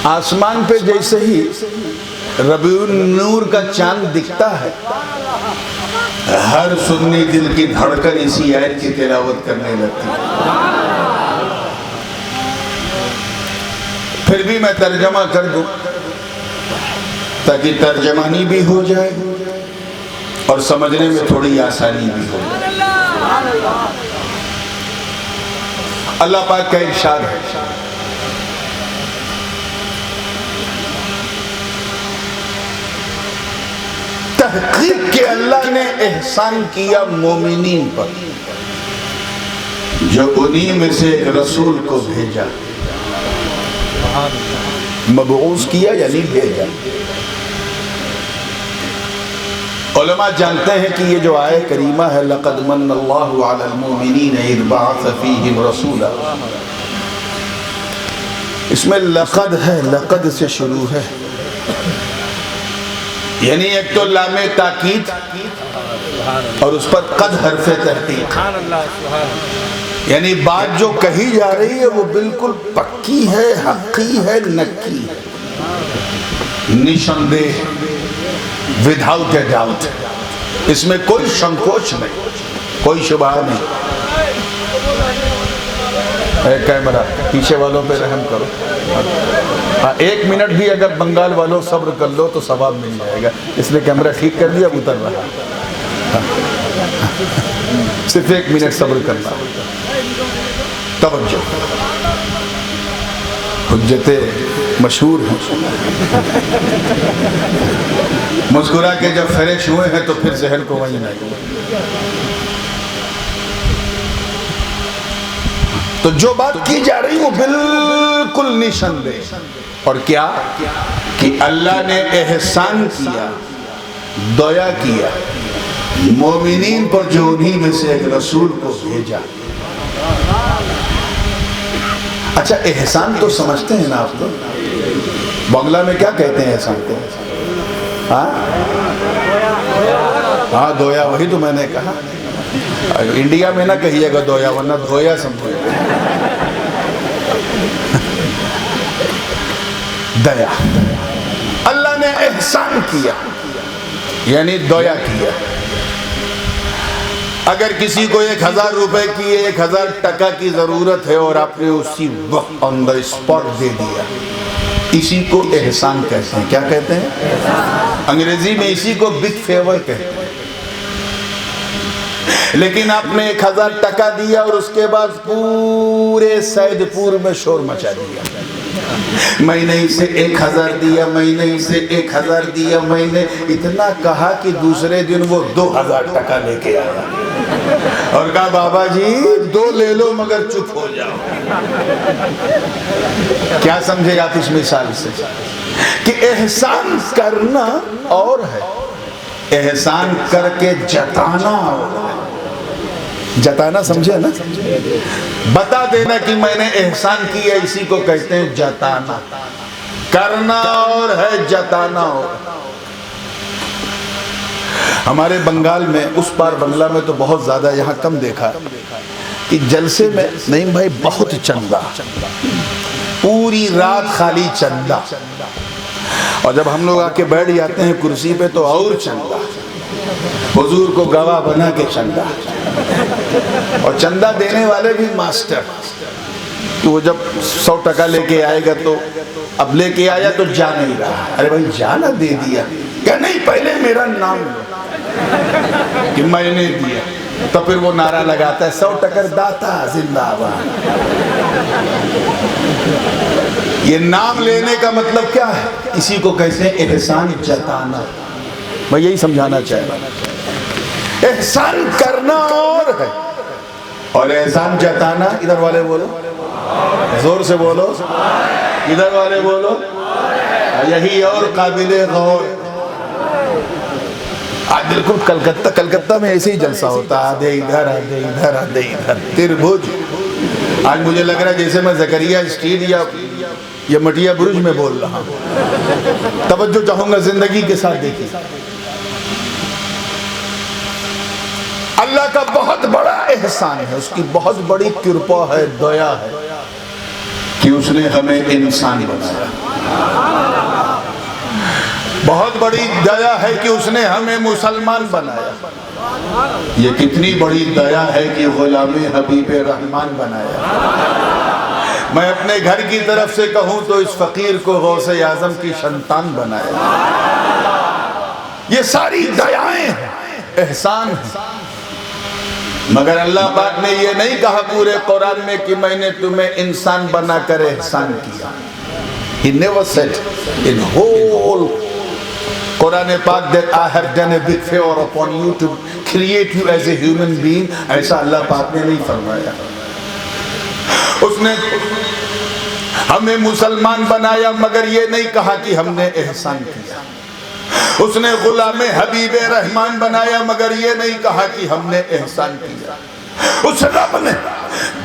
آسمان پہ جیسے ہی ربیع النور کا چاند دکھتا ہے، ہر سنی دل کی دھڑکن اسی آیت کی تلاوت کرنے لگتی ہے۔ پھر بھی میں ترجمہ کر دوں تاکہ ترجمانی بھی ہو جائے اور سمجھنے میں تھوڑی آسانی بھی ہو جائے۔ اللہ پاک کا ارشاد ہے، تحقیق کہ اللہ نے احسان کیا مومنین پر جو انہی میں سے ایک رسول کو بھیجا، مبعوث کیا یعنی بھیجا۔ علماء جانتے ہیں کہ یہ جو آیہ کریمہ ہے لَقَدْ مَنَّ اللَّهُ عَلَى الْمُؤْمِنِينَ إِذْ بَعَثَ فِيهِمْ رَسُولًا، اس میں لقد ہے، لقد سے شروع ہے، یعنی ایک تو لام تاکید اور اس پر قد حرف تحقیق، یعنی بات جو کہی جا رہی ہے وہ بالکل پکی ہے، حقی ہے، نکی، نشاندہ، without a doubt، اس میں کوئی شنکوچ نہیں، کوئی شبہ نہیں۔ اے کیمرہ پیچھے والوں پہ رحم کرو، ایک منٹ بھی اگر بنگال والوں صبر کر لو تو ثواب مل جائے گا، اس لیے کیمرہ ٹھیک کر دیا، اب اتر رہا، صرف ایک منٹ صبر کرنا۔ توجہ، حجتیں مشہور ہیں، مسکرا کے جب فریش ہوئے ہیں تو پھر ذہن کو وہیں نہیں۔ تو جو بات کی جا رہی وہ بالکل نشاندہ، اور کیا کہ اللہ نے احسان کیا، دیا کیا مومنین پر جو انہی میں سے ایک رسول کو بھیجا۔ اچھا احسان تو سمجھتے ہیں نا آپ تو، بنگلہ میں کیا کہتے ہیں احسان کو؟ ہاں دویا، وہی تو میں نے کہا، انڈیا میں نہ کہیے گا دویا ورنہ دھویا سمجھے۔ دیا، اللہ نے احسان کیا یعنی دیا کیا۔ اگر کسی کو 1000 روپے کی 1000 ٹکا کی ضرورت ہے اور آپ نے اسی وقت آن دا اسپاٹ دے دیا، اسی کو احسان کہتے ہیں۔ کیا کہتے ہیں؟ انگریزی میں اسی کو بگ فیور کہتے ہیں۔ لیکن آپ نے 1000 ٹکا دیا اور اس کے بعد پورے سید پور میں شور مچا دیا، میں نے اسے 1000 دیا، میں نے اسے 1000 دیا، میں نے اتنا کہا کہ دوسرے دن وہ 2000 ٹکا لے کے آیا اور کہا بابا جی 2 لے لو مگر چپ ہو جاؤ۔ کیا سمجھے آپ اس مثال سے کہ احسان کرنا اور ہے، احسان کر کے جتانا اور ہے۔ جتانا سمجھے نا، بتا دینا کہ میں نے احسان کیا، اسی کو کہتے ہیں جتانا۔ کرنا اور ہے، جتانا اور ہے۔ ہمارے بنگال میں اس پار بنگلہ میں تو بہت زیادہ، یہاں کم دیکھا کہ جلسے میں نعیم بھائی بہت چندہ، پوری رات خالی چندہ، اور جب ہم لوگ آ کے بیٹھ جاتے ہیں کرسی پہ تو اور چندہ، حضور کو گواہ بنا کے چندہ، اور چندہ دینے والے بھی ماسٹر، کہ وہ جب 100 ٹکا لے کے آئے گا تو اب لے کے آیا تو جا نہیں رہا، ارے بھائی جانا دے دیا، کہ نہیں پہلے میرا نام لو کہ میں نے دیا، تو پھر وہ نعرہ لگاتا ہے 100 ٹکر داتا زندہ آباد۔ یہ نام لینے کا مطلب کیا ہے؟ اسی کو کہتے ہیں احسان جتانا۔ میں یہی سمجھانا چاہتا ہوں، احسان کرنا اور ہے اور احسان جتانا، ادھر والے بولو، زور سے بولو، ادھر والے بولو، یہی اور قابل غور۔ آج بالکل کلکتہ میں ایسے ہی جلسہ ہوتا، آدھے ادھر آدھے ادھر آدھے ادھر، تربھج۔ آج مجھے لگ رہا ہے جیسے میں زکریا اسٹریٹ یا مٹیا برج میں بول رہا ہوں۔ توجہ چاہوں گا زندگی کے ساتھ دیکھیں، اللہ کا بہت بڑا احسان ہے، اس کی بہت بڑی کرپا ہے، دیا ہے کہ اس نے ہمیں انسان بنایا. بہت بڑی دیا ہے کہ اس نے ہمیں مسلمان بنایا. یہ کتنی بڑی دیا ہے کہ غلام حبیب رحمان بنایا. میں اپنے گھر کی طرف سے کہوں تو اس فقیر کو غوث اعظم کی سنتان بنایا. یہ ساری دیائیں احسان ہیں. مگر اللہ پاک نے یہ نہیں کہا پورے قرآن میں کہ میں نے تمہیں انسان بنا کر احسان کیا. He never said in whole قرآن پاک that I have done a big favor upon you to create you as a human being. ایسا اللہ پاک نے نہیں فرمایا. اس نے ہمیں مسلمان بنایا مگر یہ نہیں کہا کہ ہم نے احسان کیا. اس نے غلام حبیب رحمان بنایا مگر یہ نہیں کہا کہ ہم نے احسان کیا. اس رب نے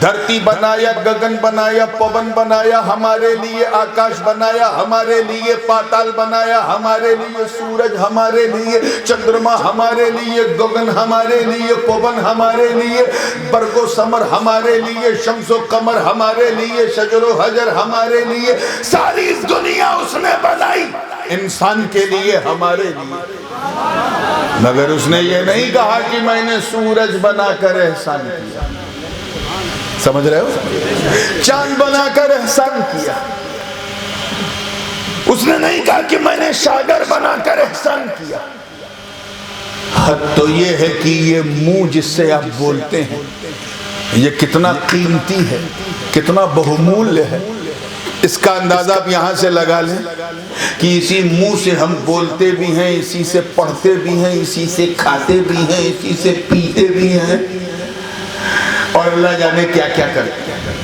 دھرتی بنایا، گگن بنایا، پون بنایا، ہمارے لیے آکاش بنایا، ہمارے لیے پاتال بنایا، ہمارے لیے سورج، ہمارے لیے چندرما، ہمارے لیے گگن، ہمارے لیے پون، ہمارے لیے برگ و ثمر، ہمارے لیے شمس و قمر، ہمارے لیے شجر و حجر، ہمارے لیے ساری دنیا اس نے بنائی انسان کے لیے، ہمارے لیے. مگر اس نے یہ نہیں کہا کہ میں نے سورج بنا کر احسان کیا. سمجھ رہے ہو؟ چاند بنا کر احسان کیا. اس نے نہیں کہا کہ میں نے ساگر بنا کر احسان کیا. حد تو یہ ہے کہ یہ منہ جس سے آپ بولتے ہیں یہ کتنا قیمتی ہے، کتنا بہمولیہ ہے. اس کا اندازہ آپ یہاں سے لگا لیں کہ اسی منہ سے ہم بولتے بھی ہیں، اسی سے پڑھتے بھی ہیں، اسی سے کھاتے بھی ہیں، اسی سے پیتے بھی ہیں، اور اللہ جانے کیا کیا کرتے ہیں.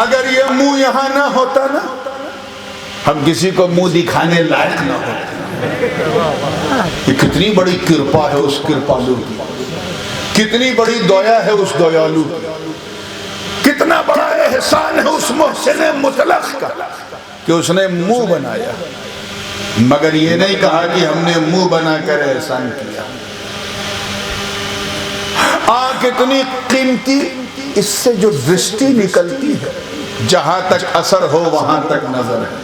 اگر یہ منہ یہاں نہ ہوتا نا ہم کسی کو منہ دکھانے لائق نہ ہوتے. یہ کتنی بڑی کرپا ہے اس کرپالو کی، کتنی بڑی دیا ہے اس دیالو کی، کتنا بڑا احسان ہے اس محسن مطلق کا کہ اس نے منہ بنایا مگر یہ نہیں کہا کہ ہم نے منہ بنا کر احسان کیا. آنکھ اتنی قیمتی، اس سے جو درشٹی نکلتی ہے جہاں تک اثر ہو وہاں تک نظر ہے.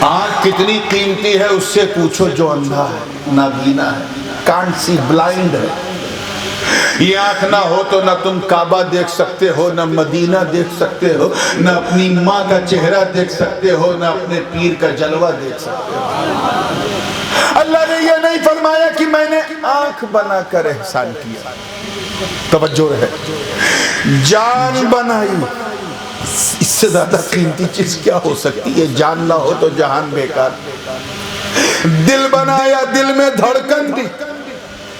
آنکھ کتنی قیمتی ہے اس سے پوچھو جو اندھا ہے، نابینا ہے، کانٹ سی، بلائنڈ ہے. یہ آنکھ نہ ہو تو نہ تم کعبہ دیکھ سکتے ہو، نہ مدینہ دیکھ سکتے ہو، نہ اپنی ماں کا چہرہ دیکھ سکتے ہو، نہ اپنے پیر کا جلوہ دیکھ سکتے ہو. اللہ نے یہ نہیں فرمایا کہ میں نے آنکھ بنا کر احسان کیا. توجہ ہے. جان بنائی، اس سے زیادہ قیمتی چیز کیا ہو سکتی ہے؟ جان نہ ہو تو جہان بیکار. دل بنایا، دل میں دھڑکن دی،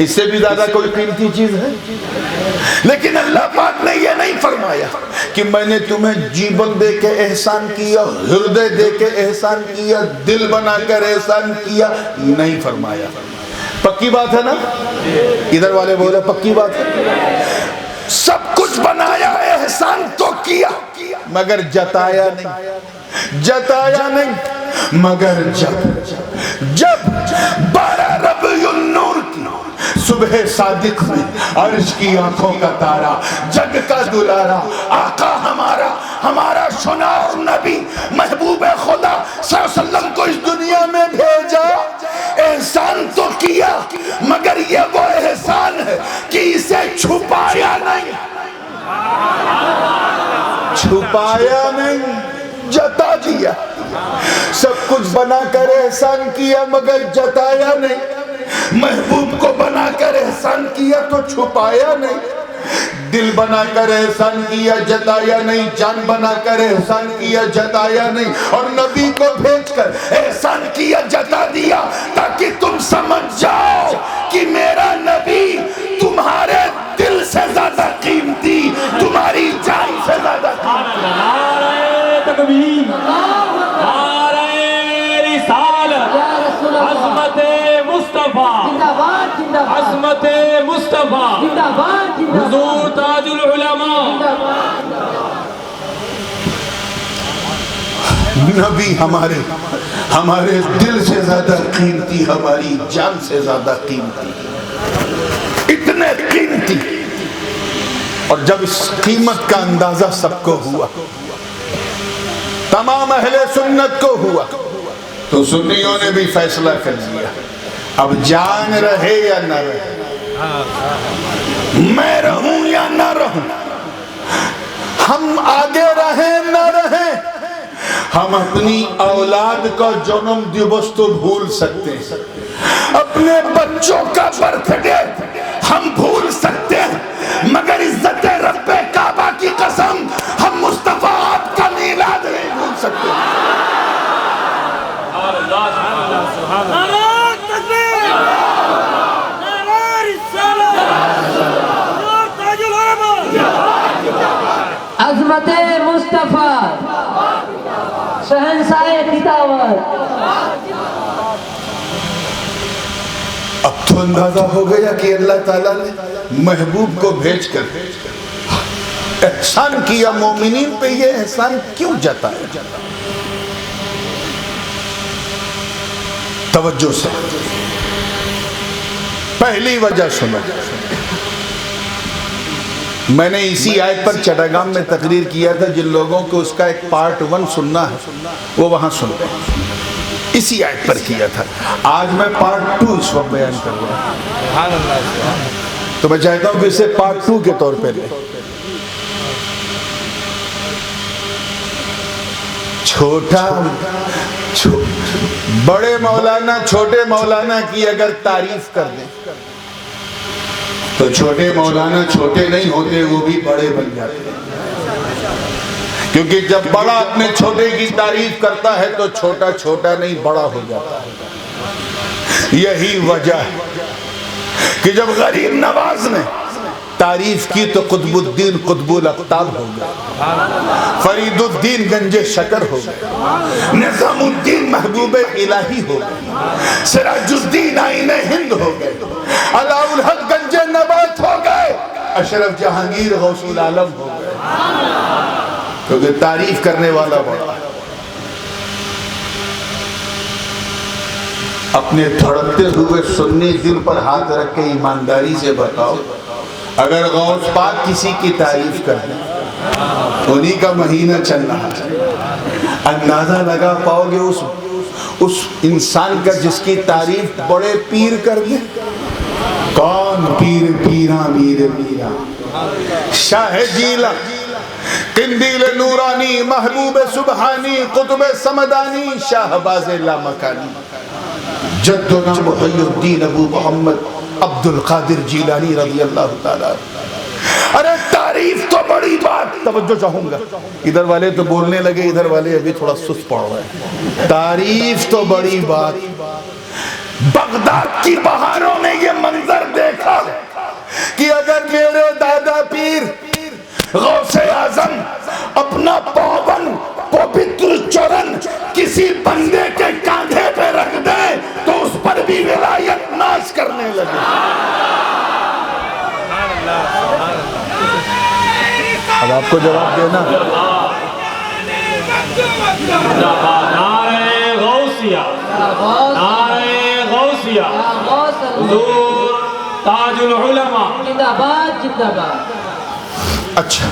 اس سے بھی زیادہ کوئی قیمتی چیز ہے؟ لیکن اللہ پاک نے یہ نہیں فرمایا کہ میں نے تمہیں جیون دے کے احسان کیا، ہردے دے کے احسان کیا، دل بنا کر احسان کیا. نہیں فرمایا. پکی بات ہے نا؟ ادھر والے بولے پکی بات ہے. سب کچھ بنایا، احسان تو کیا مگر جتایا نہیں، جتایا نہیں. مگر جب 12 ربیع النور کی صبح صادق میں عرش کی آنکھوں کا تارا، جگ کا دلارا، آقا ہمارا شناس نبی محبوب خدا صلی اللہ علیہ وسلم کو اس دنیا میں بھیجا، احسان تو کیا مگر یہ وہ احسان ہے کہ اسے چھپایا نہیں، چھپایا نہیں، جتا دیا. سب کچھ بنا کر احسان کیا مگر جتایا نہیں. محبوب کو بنا کر احسان کیا تو چھپایا نہیں. دل بنا کر احسان کیا، جتایا نہیں. جان بنا کر احسان کیا، جتایا نہیں. اور نبی کو بھیج کر احسان کیا، جتا دیا تاکہ تم سمجھ جاؤ کہ میرا نبی تمہارے دل سے زیادہ قیمتی، تمہاری جان سے زیادہ قیمتی. نعرہ تکبیر، نعرہ رسالت، عظمت مصطفیٰ، عظمت مصطفیٰ، حضور تاج العلماء. نبی ہمارے دل سے زیادہ قیمتی، ہماری جان سے زیادہ قیمتی، اتنے قیمتی. اور جب اس قیمت کا اندازہ سب کو ہوا تمام اہل سنت کو ہوا، تو سنیوں نے بھی فیصلہ کر لیا اب جان رہے یا نہ رہے، میں رہوں یا نہ رہوں، ہم آگے رہیں نہ رہیں، ہم اپنی اولاد کا جنم دیوس تو بھول سکتے ہیں، اپنے بچوں کا برتھ ڈے ہم بھول سکتے ہیں، مگر عزت رب کعبہ کی قسم ہم مصطفیٰ آپ کا میلاد نہیں بھول سکتے۔ عظمت مصطفیٰ شہنشاہ خطابت۔ اب تو اندازہ ہو گیا کہ اللہ تعالیٰ نے محبوب کو بھیج کر احسان کیا، مومنین پہ یہ احسان کیوں جتایا؟ توجہ سے پہلی وجہ سنو، میں نے اسی آیت پر چٹاگام میں تقریر کیا تھا، جن لوگوں کو اس کا ایک پارٹ 1 سننا ہے وہ وہاں سنتے ہیں، اسی آیت پر کیا تھا۔ آج میں پارٹ 2 اس وقت بیان کر رہا ہوں، تو میں چاہتا ہوں کہ اسے پارٹ 2 کے طور پہ لیں۔ بڑے مولانا چھوٹے مولانا کی اگر تعریف کر دیں تو چھوٹے مولانا چھوٹے نہیں ہوتے، وہ بھی بڑے بن جاتے ہیں، کیونکہ جب بڑا اپنے چھوٹے کی تعریف کرتا ہے تو چھوٹا چھوٹا نہیں بڑا ہو جاتا ہے۔ یہی وجہ ہے کہ جب غریب نواز نے تعریف کی تو قطب الدین قطب الاقطاب ہو گئے، فرید الدین گنج شکر ہو گئے، نظام الدین محبوب الہی ہو گئے، سراج الدین آئین ہند ہو گئے، علاء الحق گنج نبات ہو گئے، اشرف جہانگیر غوث العالم ہو گئے، کیونکہ تعریف کرنے والا بڑا ہے۔ اپنے دھڑکتے ہوئے سنی دل پر ہاتھ رکھ کے ایمانداری سے بتاؤ، اگر غوث پاک کسی کی تعریف کر دیں، انہی کا مہینہ چل رہا ہے، اندازہ لگا پاؤ گے اس انسان کا جس کی تعریف بڑے پیر کر دیں؟ کون پیر؟ پیراں میر میرا، شاہ جیلہ، قندیل نورانی، محبوب سبحانی، قطب سمدانی، شاہباز لامکانی، جدنا محی الدین ابو محمد عبد القادر جیلانی رضی اللہ تعالیٰ۔ ارے تعریف تو بڑی بات، توجہ چاہوں گا، ادھر والے تو بولنے لگے، ادھر والے ابھی تھوڑا سست پڑ رہے ہیں۔ تعریف تو بڑی بات، بغداد کی بہاروں نے یہ منظر دیکھا کہ اگر میرے دادا پیر غوث اعظم اپنا پاون پوتر چرن کسی بندے کے کاندھے پہ رکھ دے تو اس پر بھی ولایت ناز کرنے لگے۔ اب آپ کو جواب دینا، نعرہ غوثیہ، نعرہ غوثیہ، حضور تاج العلماء زندہ باد زندہ باد۔ اچھا،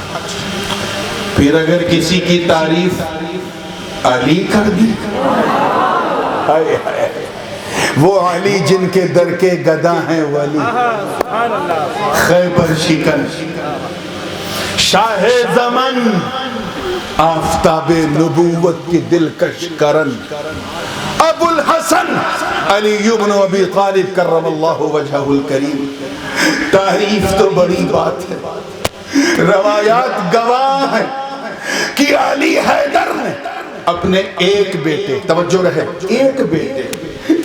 پھر اگر کسی کی تعریف علی کر دی، وہ علی جن کے در کے گدا ہیں ولی، خیبر شکن، شاہ زمن، آفتاب نبوت کی دلکش کرن، ابو الحسن علی ابن ابی طالب کرم اللہ وجہہ الکریم۔ تعریف تو بڑی بات ہے، روایات گواہ ہیں کہ علی حیدر نے اپنے ایک بیٹے، توجہ رہے، ایک بیٹے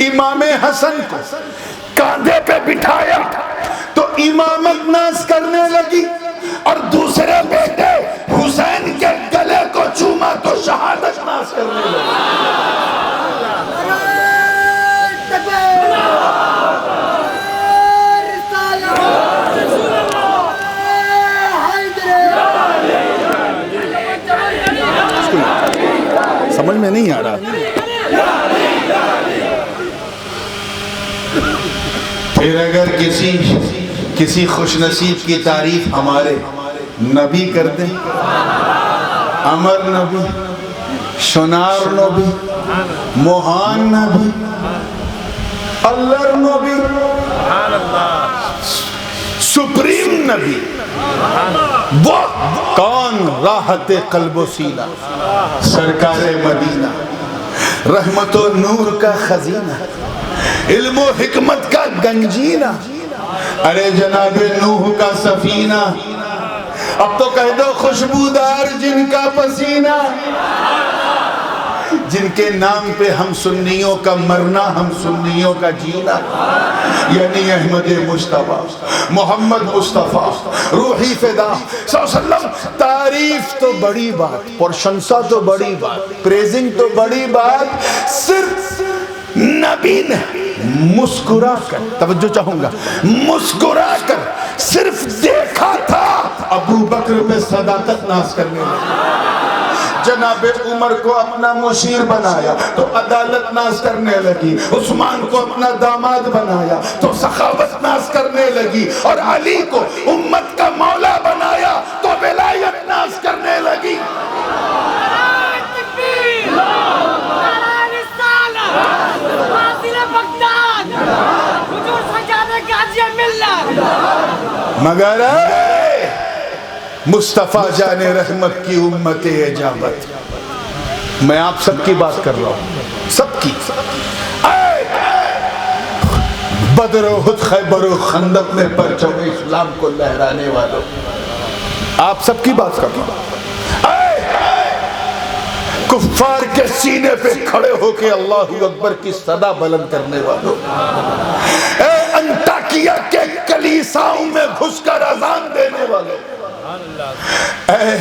امام حسن کو کاندھے پہ بٹھایا تو امامت ناز کرنے لگی، اور دوسرے بیٹے حسین کے گلے کو چوما تو شہادت ناز کرنے لگی۔ سمجھ میں نہیں آ رہا۔ پھر اگر کسی خوش نصیب کی تعریف ہمارے نبی کر دیں، امر نبی، সোনার নবী, মহান নবী, আল্লাহর নবী, সুপ্রিম নবী, وہ کون راحت قلب و سینہ سرکار مدینہ، رحمت و نور کا خزینہ، علم و حکمت کا گنجینہ، ارے جناب نوح کا سفینہ، اب تو کہہ دو خوشبودار جن کا پسینہ، جن کے نام پہ ہم سنیوں کا مرنا، ہم سنیوں کا جینا، یعنی احمد مصطفیٰ، محمد مصطفیٰ، روحی فدا صلی اللہ علیہ وسلم۔ تعریف تو بڑی بات، پرشنسا تو بڑی بات، پریزنگ تو بڑی بات، صرف نبی نے مسکرا کر، توجہ چاہوں گا، مسکرا کر صرف دیکھا تھا، ابو بکر پہ صداقت ناز کرنے لگا۔ جناب عمر کو اپنا مشیر بنایا تو عدالت ناز کرنے لگی، عثمان کو اپنا داماد بنایا تو سخاوت ناز کرنے لگی، اور علی کو امت کا مولا بنایا تو ولایت ناز کرنے لگی۔ مگر مصطفیٰ جان رحمت کی امت اجابت، میں آپ سب کی بات کر رہا ہوں، سب کی، بدر و احد خیبر و خندق میں پرچم اسلام کو لہرانے والوں، آپ سب کی بات کر رہا ہوں، کفار کے سینے پہ کھڑے ہو کے اللہ اکبر کی صدا بلند کرنے والوں، اے انطاکیہ کے کلیساؤں میں گھس کر اذان دینے والوں، اے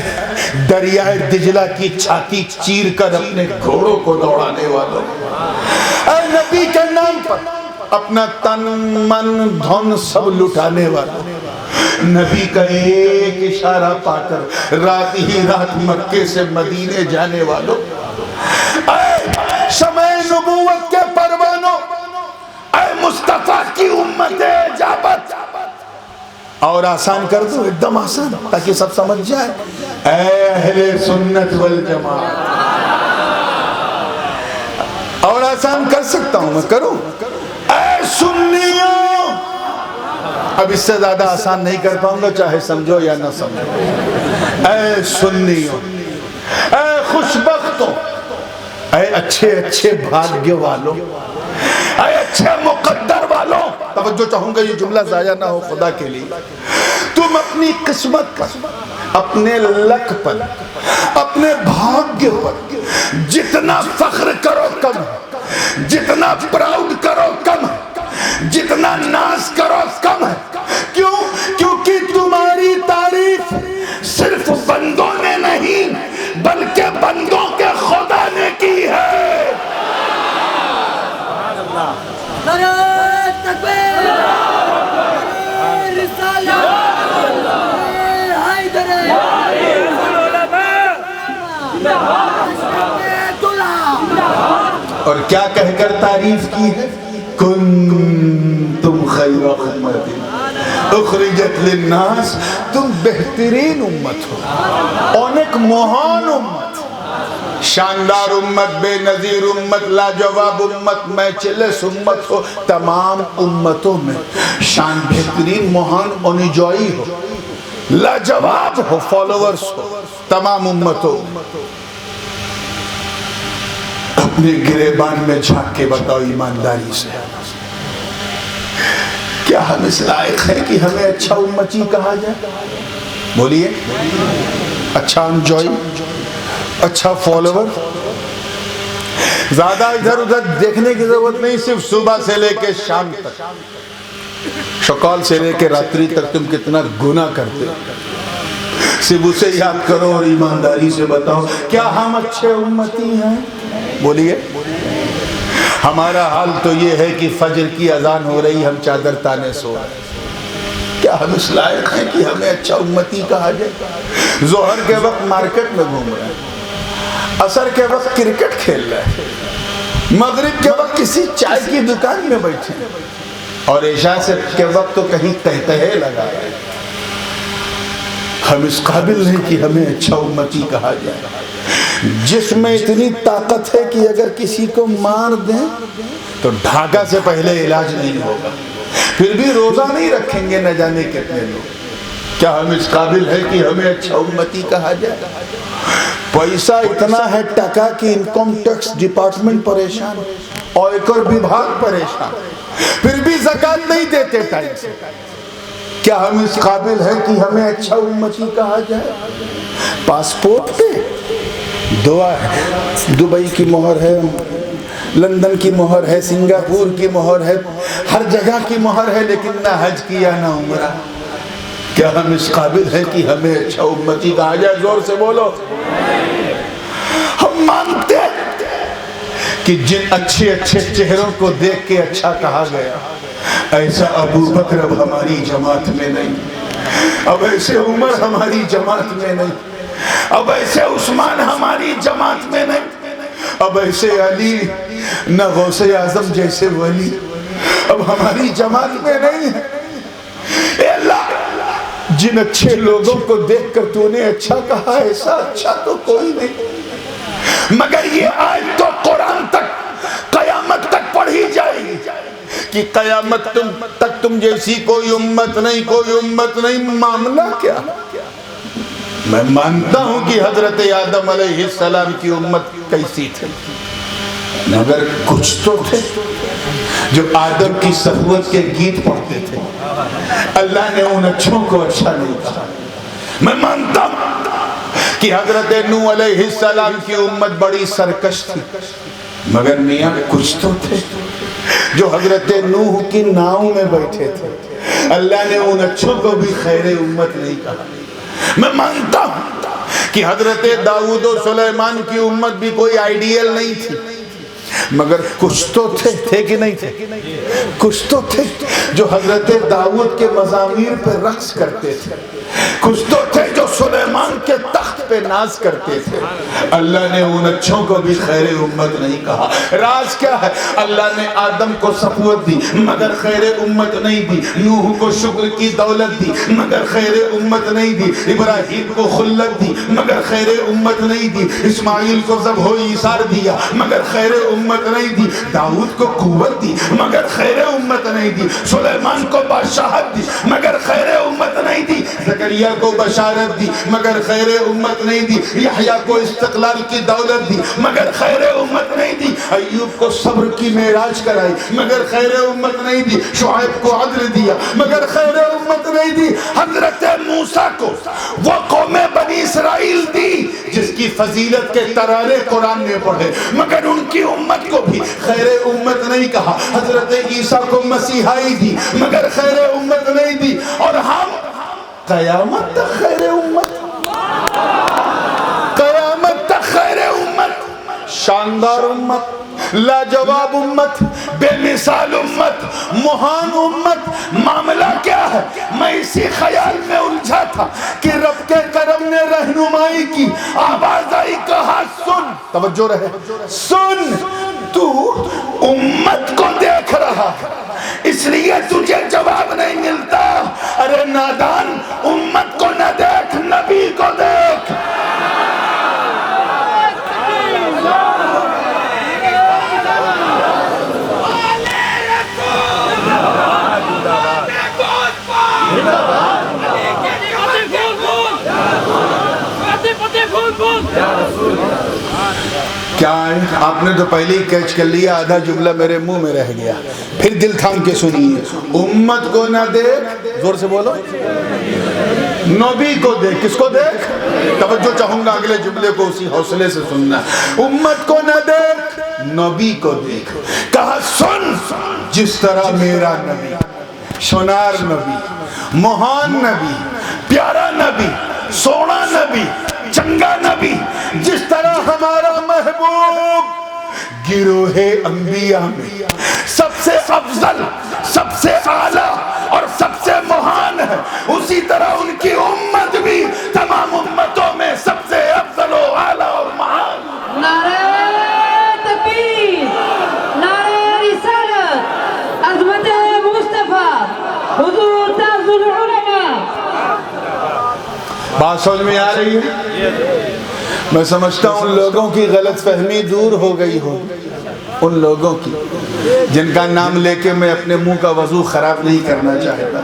دریائے دجلہ کی چھاتی چیر کر اپنے گھوڑوں کو دوڑانے والوں، اے نبی کے نام پر اپنا تن من دھن سب لٹانے والوں، نبی کا ایک اشارہ پا کر رات ہی رات مکے سے مدینے جانے والوں، اے شمع نبوت کے پروانوں، اے مصطفیٰ کی امت اجابت، اور آسان کر دوں، ایک دم آسان تاکہ سب سمجھ جائے، اے اہل سنت والجماعت، اور آسان کر سکتا ہوں میں، کروں، اے سنیوں، اب اس سے زیادہ آسان نہیں کر پاؤں گا چاہے سمجھو یا نہ سمجھو، اے سنیوں، اے خوشبختوں، اے اچھے اچھے بھاگیہ والوں، اے اچھے مقدر والوں، توجہ چاہوں گا یہ جملہ ضائع نہ ہو خدا کے لیے، تم اپنی قسمت پر، اپنے لک پر، اپنے بھاگیہ پر جتنا فخر کرو کم، جتنا پراؤڈ کرو کم، جتنا ناز کرو کم ہے، کیوں؟ کیونکہ تمہاری تعریف صرف بندوں نے نہیں بلکہ بندوں کے خدا نے کی ہے۔ نعرہ تکبیر، نعرہ رسالت، نعرہ حیدر، اور کیا کہہ کر تعریف کی ہے؟ کنتم خیر امت اخرجت للناس، تم بہترین امت ہو، اونک مہان امت، شاندار امت، بے نظیر امت، لاجواب امت، میچلس امت ہو، تمام امتوں میں شان بہترین مہان اونجوئی ہو، لاجواب ہو، فالوورز ہو، تمام امتوں اپنے گریبان میں جھانک کے بتاؤ ایمانداری سے، کیا ہم اس لائق ہیں کہ ہمیں اچھا امتی کہا جائے؟ بولیے، اچھا انجوئی، اچھا فالوور، زیادہ ادھر ادھر دیکھنے کی ضرورت نہیں، صرف صبح سے لے کے شام تک، شکال سے لے کے راتری تک تم کتنا گناہ کرتے ہو، صرف اسے یاد کرو اور ایمانداری سے بتاؤ کیا ہم اچھے امتی ہیں؟ بولیے، ہمارا حال تو یہ ہے کہ فجر کی اذان ہو رہی ہم چادر تانے سو رہے، کیا ہم اس لائق ہیں کہ ہمیں اچھا امتی کہا جائے؟ ظہر کے وقت مارکیٹ میں گھوم رہے ہیں، عصر کے وقت کرکٹ کھیل رہے ہیں، مغرب کے وقت کسی چائے کی دکان میں بیٹھے ہیں، اور عشاء کے وقت تو کہیں تہتہے لگا رہے ہیں۔ ہم اس قابل نہیں کہ ہمیں اچھا امتی کہا جائے، جس میں اتنی طاقت ہے کہ اگر کسی کو مار دیں تو ڈھاکہ سے پہلے علاج نہیں ہوگا، پھر بھی روزہ نہیں رکھیں گے نہ جانے کتنے لوگ۔ کیا ہم اس قابل ہے کہ ہمیں اچھا امتی کہا جائے؟ پیسہ اتنا ہے ٹکا کہ انکم ٹیکس ڈپارٹمنٹ پریشان، آیکر وبھاگ پریشان، پھر بھی زکوٰۃ نہیں دیتے ٹائم سے۔ کیا ہم اس قابل ہے کہ ہمیں اچھا امتی کہا جائے؟ پاسپورٹ پہ دعا ہے، دبئی کی مہر ہے، لندن کی مہر ہے، سنگاپور کی مہر ہے، ہر جگہ کی مہر ہے، لیکن نہ حج کیا نہ عمرہ۔ کیا ہم اس قابل ہیں کہ ہمیں اچھا امتی کہا جائے؟ زور سے بولو۔ ہم مانتے ہیں کہ جن اچھے اچھے چہروں کو دیکھ کے اچھا کہا گیا، ایسا ابو بکر اب ہماری جماعت میں نہیں، اب ایسے عمر ہماری جماعت میں نہیں، اب ایسے عثمان ہماری جماعت میں نہیں، اب ایسے علی نہ غوث اعظم جیسے ولی اب ہماری جماعت میں نہیں ہے۔ اے اللہ، جن اچھے لوگوں کو دیکھ کر تو نے اچھا کہا، ایسا اچھا تو کوئی نہیں، مگر یہ آیت تو قرآن تک قیامت تک پڑھی جائے گی کہ قیامت تک تم جیسی کوئی امت نہیں، کوئی امت نہیں۔ معاملہ کیا؟ میں مانتا ہوں کہ حضرت آدم علیہ السلام کی امت کیسی تھی، مگر کچھ تو تھے جو آدم کی صحبت کے گیت پڑھتے تھے۔ اللہ نے ان اچھوں کو اچھا نہیں کہا۔ میں مانتا ہوں کہ حضرت نوح علیہ السلام کی امت بڑی سرکش تھی، مگر میاں کچھ تو تھے جو حضرت نوح کی ناؤں میں بیٹھے تھے۔ اللہ نے ان اچھوں کو بھی خیر امت نہیں کہا۔ میں مانتا ہوں کہ حضرت داؤد و سلیمان کی امت بھی کوئی آئیڈیل نہیں تھی، مگر کچھ تو تھے کہ نہیں تھے؟ کچھ تو تھے جو حضرت داؤد کے مزامیر پہ رقص کرتے تھے، کچھ تو تھے جو سلیمان کے تخت پہ ناز کرتے تھے۔ اللہ نے ان اچھوں کو بھی خیر امت نہیں کہا۔ راز کیا ہے؟ اللہ نے آدم کو صفوت دی مگر خیر امت نہیں دی، نوح کو شکر کی دولت دی مگر خیر امت نہیں دی، ابراہیم کو خلت دی مگر خیر امت نہیں دی، اسماعیل کو ذبح و ایثار دیا مگر خیر امت نہیں دی، داؤد کو قوت دی مگر خیر امت نہیں دی، سلیمان کو بادشاہت دی مگر خیر امت نہیں دی، زکریا کو بشارت دی مگر خیر امت نہیں دی، یحییٰ کو استقلال کی دولت دی مگر خیر امت نہیں دی، ایوب کو صبر کی معراج کرائی مگر خیر امت نہیں دی، شعیب کو عدل دیا مگر خیر امت نہیں دی، حضرت موسیٰ کو وہ قوم بنی اسرائیل دی جس کی فضیلت کے ترانے قرآن نے پڑھے مگر ان کی امت کو بھی خیر امت نہیں کہا، حضرت عیسیٰ کو مسیحائی دی مگر خیر امت نہیں دی، اور ہم قیامت تک خیر امت، قیامت تک خیر امت، شاندار امت، لاجواب امت، بے مثال امت، مہان امت۔ معاملہ کیا ہے؟ میں اسی خیال میں الجھا تھا کہ رب کے کرم نے رہنمائی کی، آواز آئی، کہا سن، توجہ رہے، سن، تو امت کو دیکھ رہا اس لیے تجھے جواب نہیں ملتا۔ ارے نادان، امت کو نہ دیکھ، نبی کو دیکھ۔ کیا ہے؟ آپ نے تو پہلے ہی کیچ کر لیا، آدھا جملہ میرے منہ میں رہ گیا، پھر دل تھام کے سنیے۔ امت کو نہ دیکھ، زور سے بولو، نبی کو دیکھ۔ کس کو دیکھ؟ توجہ چاہوں گا اگلے جملے کو اسی حوصلے سے سننا۔ امت کو نہ دیکھ، نبی کو دیکھ۔ کہا سن، جس طرح میرا نبی، شنار نبی، مہان نبی، پیارا نبی، سونا نبی، چنگا نبی، جس طرح ہمارا محبوب گروہ انبیاء میں سب سے افضل، سب سے اعلیٰ اور سب سے مہان ہے، اسی طرح ان کی امت بھی تمام امتوں میں سب سے افضل و اعلیٰ اور مہان۔ نعرہ تکبیر، نعرہ رسالت، عظمت مصطفیٰ، حضور تاج العلماء۔ بات سمجھ میں آ رہی ہے؟ میں سمجھتا ہوں ان لوگوں کی غلط فہمی دور ہو گئی ہو، ان لوگوں کی جن کا نام لے کے میں اپنے منہ کا وضو خراب نہیں کرنا چاہتا،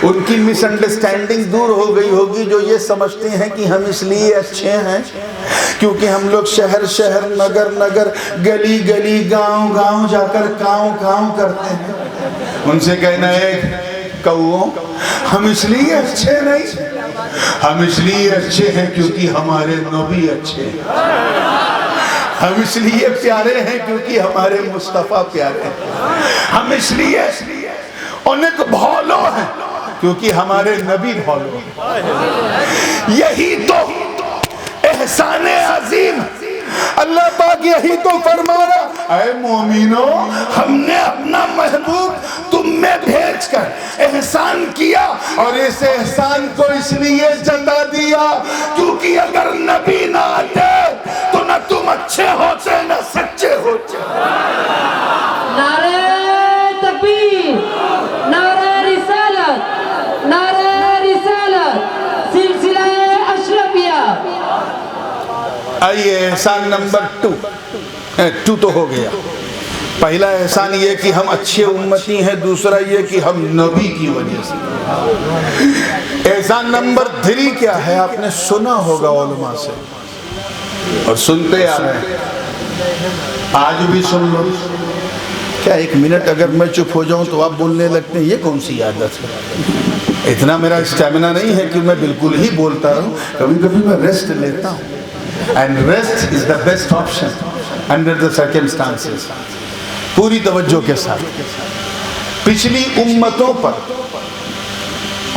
ان کی مس انڈرسٹینڈنگ دور ہو گئی ہوگی جو یہ سمجھتے ہیں کہ ہم اس لیے اچھے ہیں کیونکہ ہم لوگ شہر شہر نگر نگر گلی گلی گاؤں گاؤں جا کر کاؤں کاؤں کرتے ہیں۔ ان سے کہنا ہے کہو ہم اس لیے اچھے نہیں، ہم اس لیے اچھے ہیں کیونکہ ہمارے نبی اچھے ہیں، ہم اس لیے پیارے ہیں کیونکہ ہمارے مصطفیٰ پیارے ہیں، ہم اس لیے انک بھولو ہیں کیونکہ ہمارے نبی بھولو ہیں۔ یہی تو احسان عظیم، اللہ پاک یہی تو فرما رہا، اے مومنو ہم نے اپنا محبوب تم میں بھیج کر احسان کیا، اور اس احسان کو اس لیے جتا دیا کیونکہ اگر نبی نہ آتے تو نہ تم اچھے ہوتے نہ سچے ہوتے۔ نعرہ تکبیر، نعرہ رسالت، نعرہ رسالت، سلسلہ اشرفیہ۔ آئیے احسان نمبر 2 تو ہو گیا۔ پہلا احسان یہ کہ ہم اچھے امتی ہیں، دوسرا یہ کہ ہم نبی کی وجہ سے۔ احسان نمبر 3 کیا ہے؟ آپ نے سنا ہوگا علماء سے اور سنتے آ رہے ہیں، آج بھی سن لو۔ کیا 1 منٹ اگر میں چپ ہو جاؤں تو آپ بولنے لگتے ہیں، یہ کون سی عادت ہے؟ اتنا میرا اسٹیمنا نہیں ہے کہ میں بالکل ہی بولتا رہوں، کبھی کبھی میں ریسٹ لیتا ہوں، and rest is the best option under the circumstances۔ پوری توجہ کے ساتھ پچھلی امتوں پر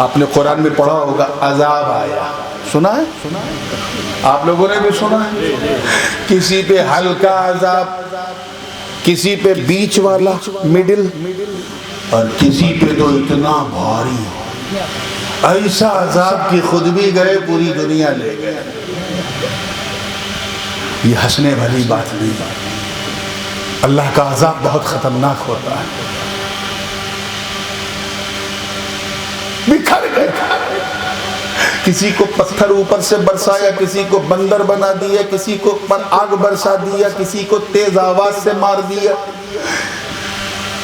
آپ نے قرآن میں پڑھا ہوگا عذاب آیا، سنا ہے؟ آپ لوگوں نے بھی سنا ہے؟ کسی پہ ہلکا عذاب، کسی پہ بیچ والا مڈل، اور کسی پہ تو اتنا بھاری، ایسا عذاب کہ خود بھی گئے پوری دنیا لے گئے۔ یہ ہنسنے والی بات نہیں، اللہ کا عذاب بہت خطرناک ہوتا ہے۔ بکھر گئے، کسی کو پتھر اوپر سے برسایا، کسی کو بندر بنا دیا، کسی کو آگ برسا دیا، کسی کو تیز آواز سے مار دیا،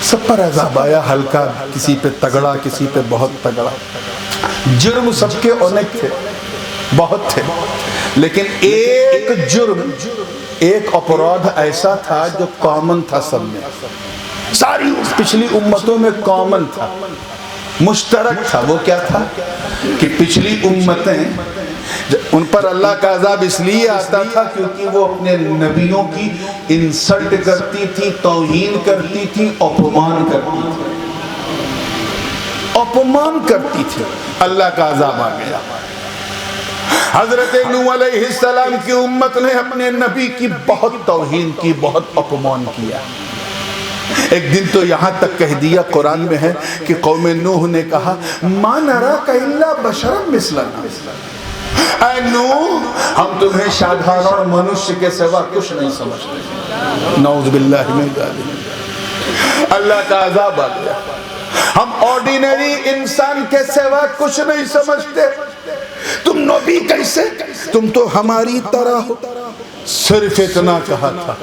سب پر عذاب آیا، ہلکا کسی پہ تگڑا، کسی پہ بہت تگڑا۔ جرم سب کے انیک تھے، بہت تھے، لیکن ایک جرم، ایک اپرادھ ایسا تھا جو کامن تھا سب میں، ساری پچھلی امتوں میں کامن تھا، مشترک تھا۔ وہ کیا تھا کہ پچھلی امتیں ان پر اللہ کا عذاب اس لیے آتا تھا کیونکہ وہ اپنے نبیوں کی انسلٹ کرتی تھی، توہین کرتی تھی، اپمان کرتی تھی، اپمان کرتی تھی، اللہ کا عذاب آ گیا۔ حضرت نوح علیہ السلام کی امت نے اپنے نبی کی بہت توہین کی، بہت اپمان کیا۔ ایک دن تو یہاں تک کہہ دیا قرآن میں ہے کہ قوم نوح نے کہا ما نراک الا بشرا مثلنا، اے نوح ہم تمہیں سادھارن منشیہ کے سوا کچھ نہیں سمجھتے۔ نعوذ باللہ من ذالک، اللہ کا عذاب آ گیا، ہم آرڈینری انسان کے سوا کچھ نہیں سمجھتے، تم نبی کیسے؟ تم تو ہماری طرح ہو۔ صرف اتنا کہا تھا،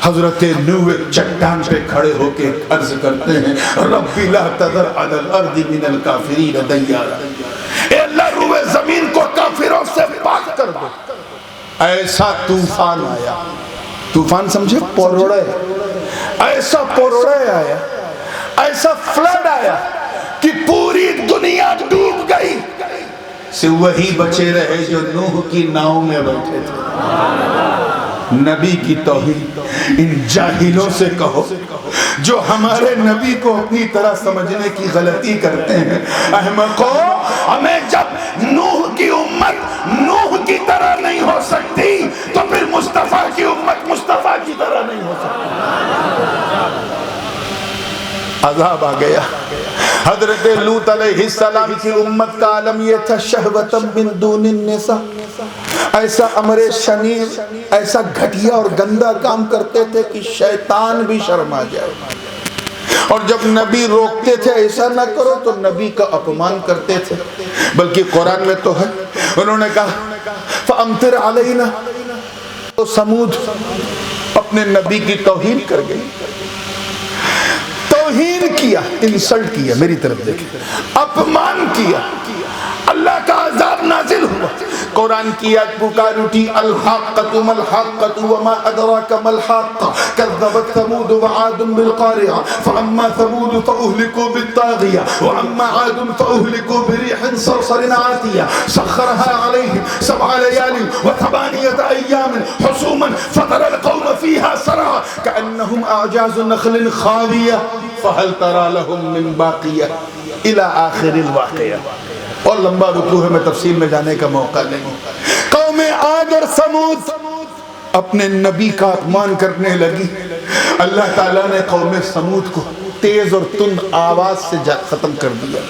حضرت نوح چٹان پہ کھڑے ہو کے عرض کرتے ہیں رب لا تذر علی الارض من الکافرین دیارا، اے اللہ روح زمین کو کافروں سے پاک کر دو۔ ایسا طوفان آیا، طوفان سمجھے پوروڑے، ایسا پوروڑے آیا، ایسا فلڈ آیا کہ پوری دنیا ڈوب گئی، سے وہی بچے رہے جو نوح کی ناؤ میں بیٹھے تھے۔ نبی کی توہین ان جاہلوں سے کہو جو ہمارے نبی کو اپنی طرح سمجھنے کی غلطی کرتے ہیں، احمقو ہمیں جب نوح کی امت نوح کی طرح نہیں ہو سکتی تو پھر مصطفیٰ کی امت مصطفیٰ کی طرح نہیں ہو سکتی۔ عذاب آ گیا۔ حضرت لوط علیہ السلام کی امت کا عالم یہ تھا شہوتا من دون النساء، ایسا امر شنیع، ایسا گھٹیا اور گندا کام کرتے تھے کہ شیطان بھی شرما جائے، اور جب نبی روکتے تھے ایسا نہ کرو تو نبی کا اپمان کرتے تھے۔ بلکہ قرآن میں تو ہے، انہوں نے کہا فَأَمْطِرْ عَلَيْنَا تو سمود اپنے نبی کی توہین کر گئی، توہین کیا، انسلٹ کیا، میری طرف دیکھیں، اپمان کیا، اللہ کا عذاب نازل ہوا۔ قرآن کی آیت پکار اٹھی، الحاقۃ ما الحاقۃ وما ادراک ما الحاقۃ کذبت ثمود وعاد بالقارعہ فاما ثمود فاہلکوا بالطاغیہ واما عاد فاہلکوا بريح صرصر عاتیہ سخرها علیہم 7 لیال و8 ایام حسوما فترى القوم فیہا سرعا کأنہم اعجاز نخل خاویہ فہل تری لہم من باقیہ الی آخر الواقعہ۔ اور لمبا رکوع ہے، میں تفصیل میں جانے کا موقع نہیں۔ قوم عاد اور سمود اپنے نبی کا اپمان کرنے لگی، اللہ تعالیٰ نے قوم سمود کو تیز اور تند آواز سے ختم کر دیا،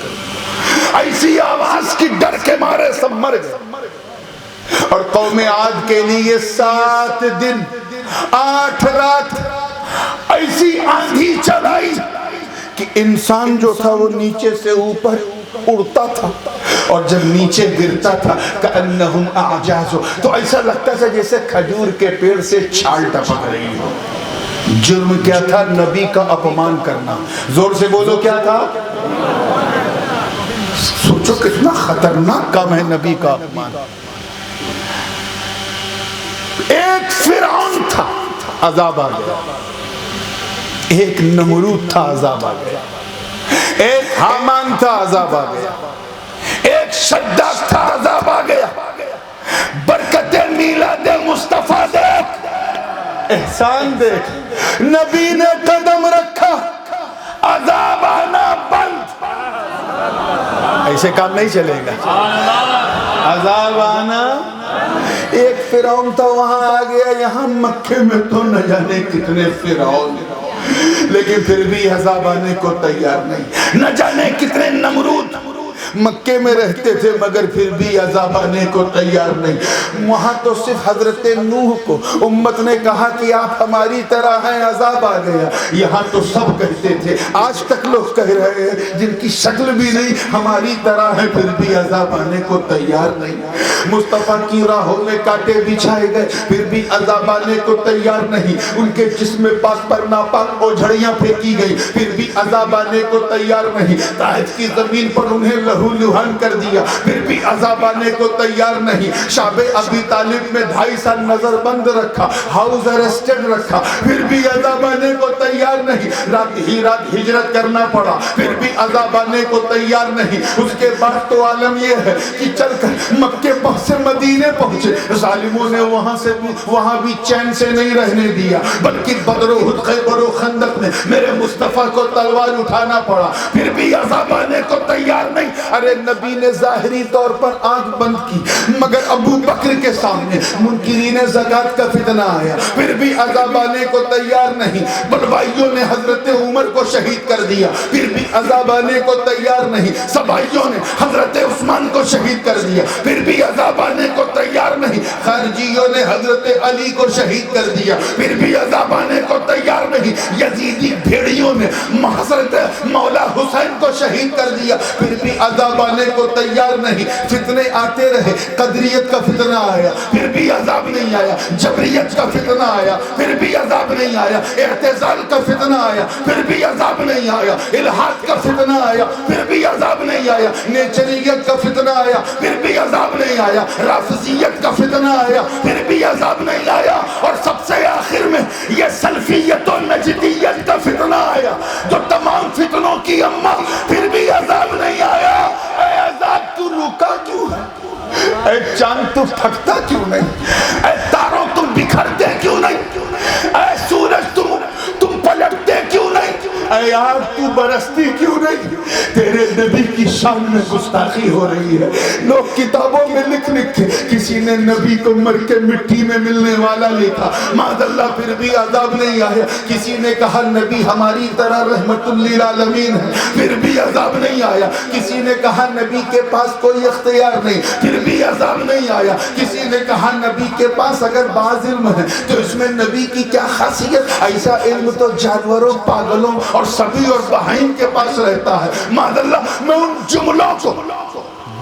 ایسی آواز کی ڈر کے مارے سب مر گئے۔ اور قوم عاد کے لیے 7 دن 8 رات ایسی آندھی چلائی کہ انسان جو تھا وہ نیچے سے اوپر اڑتا تھا، اور جب نیچے گرتا تھا کأنہم اعجاز، تو ایسا لگتا تھا جیسے کھجور کے پیڑ سے چھال ٹپک رہی ہو۔ جرم کیا تھا؟ نبی کا اپمان کرنا۔ زور سے بولو، کیا تھا؟ سوچو کتنا خطرناک کام ہے نبی کا اپمان۔ ایک فرعون تھا، عذاب آ گیا، ایک نمرود تھا، عذاب آ گیا، ایک حامان تھا، عذاب آ گیا، ایک شداد تھا، عذاب آ گیا۔ برکت میلاد مصطفیٰ دیکھ، احسان دیکھ، نبی نے قدم رکھا، عذاب آنا بند۔ ایسے کام نہیں چلے گا، عذاب آنا۔ ایک فرعون تھا، وہاں آ گیا، یہاں مکے میں تو نہ جانے کتنے فرعون، لیکن پھر بھی عذاب آنے کو تیار نہیں۔ نہ جانے کتنے نمرود مکے میں رہتے تھے مگر پھر بھی عذاب آنے کو تیار نہیں۔ وہاں تو صرف حضرت نوح کو امت نے کہا کہ آپ ہماری طرح ہیں، عذاب آ گیا۔ یہاں تو سب کہتے تھے، آج تک لوگ کہہ رہے ہیں جن کی شکل بھی نہیں ہماری طرح ہے، پھر بھی عذاب آنے کو تیار نہیں۔ مصطفیٰ کی راہوں میں کانٹے بچھائے گئے، پھر بھی عذاب آنے کو تیار نہیں۔ ان کے جسم پاک پر ناپاک اوجھڑیاں پھینکی گئی، پھر بھی عذاب آنے کو تیار نہیں۔ طائف کی زمین پر انہیں لہو لہان کر دیا، پھر بھی عذاب آنے کو تیار نہیں۔ شعب ابی طالب میں 2.5 سال نظر بند رکھا، ہاؤس ارسٹڈ رکھا، پھر بھی عذاب آنے کو تیار نہیں۔ رات ہی رات ہجرت کرنا پڑا، پھر بھی عذاب آنے کو تیار نہیں۔ اس کے بعد تو عالم یہ ہے کہ چل کر مکے سے مدینے پہنچے، ظالموں نے وہاں بھی چین سے نہیں رہنے دیا، بلکہ بدر و احد، خیبر و خندق میں میرے مصطفیٰ کو تلوار اٹھانا پڑا، پھر بھی عذاب آنے کو تیار نہیں۔ ارے نبی نے ظاہری طور پر آنکھ بند کی، مگر ابو بکر کے سامنے منکرین زکوٰۃ کا فتنہ آیا، پھر بھی عذاب آنے کو تیار نہیں۔ بلوائیوں نے حضرت عمر کو شہید کر دیا، پھر بھی عذاب آنے کو تیار نہیں۔ سبائیوں نے حضرت عثمان کو شہید کر دیا، پھر بھی عذاب آنے کو تیار نہیں۔ خارجیوں نے حضرت علی کو شہید کر دیا، پھر بھی عذاب آنے کو تیار نہیں۔ یزیدی بھیڑیوں نے حضرت مولا حسین کو شہید کر دیا، پھر بھی عذاب آنے کو تیار نہیں۔ فتنے آتے رہے، قدریت کا فتنہ آیا، پھر بھی عذاب نہیں آیا۔ جبریت کا فتنہ آیا، پھر بھی عذاب نہیں آیا۔ اعتزال کا فتنہ آیا، پھر بھی عذاب نہیں آیا۔ الحاد کا فتنہ آیا، پھر بھی عذاب نہیں آیا۔ نیچریت کا فتنہ آیا، پھر بھی عذاب نہیں آیا۔ رافضیت کا فتنہ آیا، پھر بھی عذاب نہیں آیا۔ اور سب سے آخر میں یہ سلفیت و نجدیت کا فتنہ آیا، جو تمام فتنوں کی اماں، پھر بھی عذاب نہیں آیا۔ اے عذاب تو رکا کیوں ہے؟ اے چاند تو پھٹتا کیوں نہیں؟ اے تاروں تم بکھرتے کیوں نہیں؟ اے سورج تم پلٹتے کیوں نہیں؟ اے آگ تو برستی کیوں نہیں؟ تیرے نبی کی شان میں گستاخی ہو رہی ہے۔ لوگ کتابوں میں لکھ کے کسی نے نبی کو مر کے مٹی میں ملنے والا لکھا، معاذ اللہ، پھر بھی عذاب نہیں آیا۔ کسی نے کہا نبی ہماری طرح رحمت للعالمین ہے، پھر بھی عذاب نہیں آیا۔ کسی نے کہا نبی کے پاس کوئی اختیار نہیں، پھر بھی عذاب نہیں آیا۔ کسی نے کہا نبی کے پاس اگر بعض علم ہے تو اس میں نبی کی کیا خاصیت؟ ایسا علم تو جانوروں، پاگلوں اور سبھی اور بہائم کے پاس رہتا ہے۔ معاذ اللہ، میں ان جملوں کو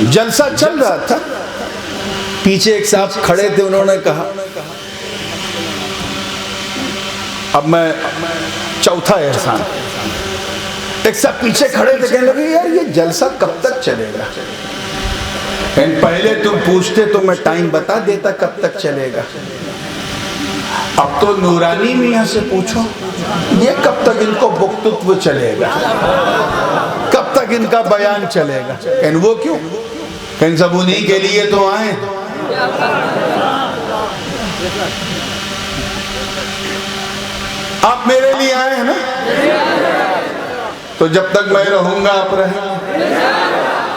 جلسہ چل رہا تھا، پیچھے ایک صاحب کھڑے تھے، انہوں نے کہا، اب میں چوتھا احسان، ایک صاحب پیچھے کھڑے تھے، کہنے لگے یار یہ جلسہ کب تک چلے گا؟ پہلے تم پوچھتے تو میں ٹائم بتا دیتا کب تک چلے گا، اب تو نورانی میاں سے پوچھو یہ کب تک ان کو وقتتو چلے گا، کب تک ان کا بیان چلے گا؟ کہیں وہ کیوں؟ کہیں سب انہی کے لیے تو آئیں۔ آپ میرے لیے آئے ہیں نا، تو جب تک میں رہوں گا آپ رہیں۔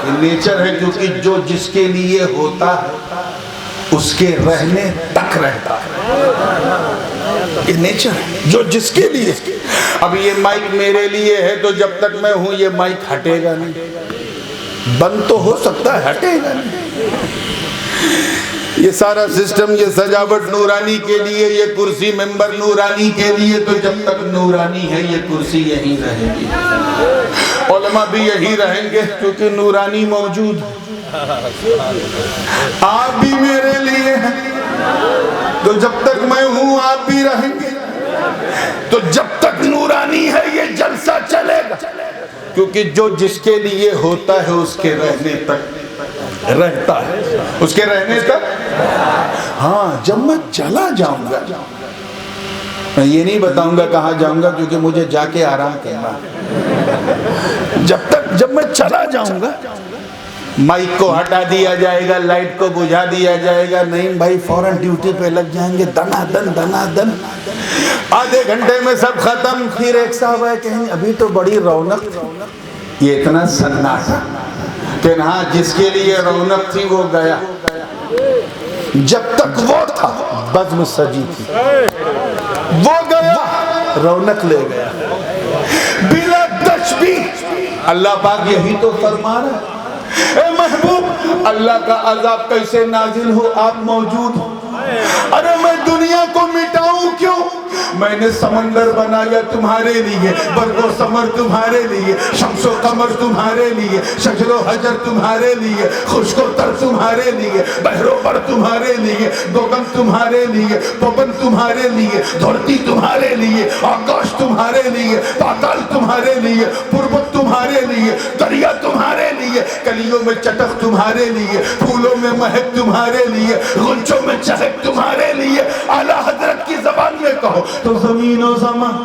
یہ نیچر ہے، کیونکہ جو جس کے لیے ہوتا ہے اس کے رہنے تک رہتا ہے، یہ نیچر ہے، جو جس کے لیے۔ اب یہ مائک میرے لیے ہے تو جب تک میں ہوں یہ مائک ہٹے گا نہیں، بند تو ہو سکتا ہے، ہٹے گا نہیں۔ یہ سارا سسٹم، یہ سجاوٹ نورانی کے لیے، یہ کرسی ممبر نورانی کے لیے، تو جب تک نورانی ہے یہ کرسی یہیں رہے گی، علماء بھی یہی رہیں گے کیونکہ نورانی موجود ہے۔ آپ بھی میرے لیے ہیں تو جب تک میں ہوں آپ بھی رہیں گے، تو جب تک نورانی ہے یہ جلسہ چلے گا، کیونکہ جو جس کے لیے ہوتا ہے اس کے رہنے تک رہتا ہے، اس کے رہنے تک۔ ہاں جب میں چلا جاؤں گا، میں یہ نہیں بتاؤں گا کہاں جاؤں گا کیونکہ مجھے جا کے آرام کرنا، جب میں چلا جاؤں گا مائک کو ہٹا دیا جائے گا، لائٹ کو بجھا دیا جائے گا، نہیں بھائی فوراں ڈیوٹی پہ لگ جائیں گے، دنا دن آدھے گھنٹے میں سب ختم۔ پھر ایک صاحب ہے کہیں ابھی تو بڑی رونق تھی، یہ اتنا سناٹا کہ ہاں جس کے لیے رونق تھی وہ گیا، جب تک وہ تھا بزم سجی تھی، وہ گیا رونق لے گیا بلا تشبیہ۔ اللہ پاک یہی تو فرما رہا ہے، اے محبوب اللہ کا عذاب کیسے نازل ہو آپ موجود ہو۔ ارے میں دنیا کو مٹاؤں کیوں؟ میں نے سمندر بنایا تمہارے لیے، برگ و ثمر تمہارے لیے، شمس و قمر تمہارے لیے، شجر و حجر تمہارے لیے، خشک و تر تمہارے لیے، بحر و بر تمہارے لیے، گگن تمہارے لیے، پون تمہارے لیے، دھرتی تمہارے لیے، آکاش تمہارے لیے، پاتال تمہارے لیے، پربت تمہارے لیے، دریا تمہارے لیے، کلیوں میں چٹک تمہارے لیے، پھولوں میں مہک تمہارے لیے، غنچوں میں چہک تمہارے لیے۔ اعلیٰ حضرت کی زبان میں کہو تو زمین و زمان،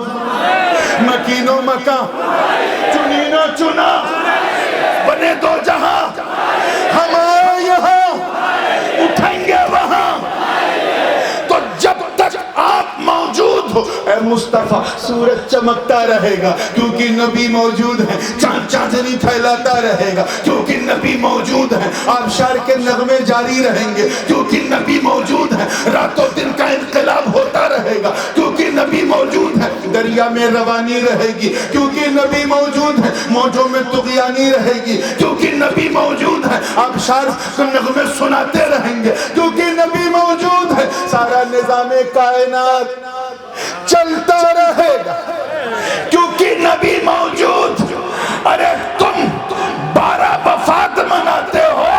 مکین و مکان، چنین و چنا، بنے دو جہاں، ہم آئے یہاں اٹھیں گے وہاں۔ تو جب تک آپ موجود ہو اے مصطفیٰ سورج چمکتا رہے گا کیونکہ نبی موجود ہے، چاند چاندنی پھیلاتا رہے گا کیونکہ نبی موجود ہے، آبشار کے نغمے جاری رہیں گے کیونکہ نبی موجود ہے، رات و دن کا انقلاب ہوتا رہے گا کیونکہ نبی موجود ہے، دریا میں روانی رہے گی کیونکہ نبی موجود ہے، موجوں میں طغیانی رہے گی کیونکہ نبی موجود ہے، آبشار کے نغمے سناتے رہیں گے کیونکہ نبی موجود ہے، سارا نظام کائنات چلتا رہے گا کیونکہ نبی موجود۔ ارے تم 12 وفات مناتے ہو،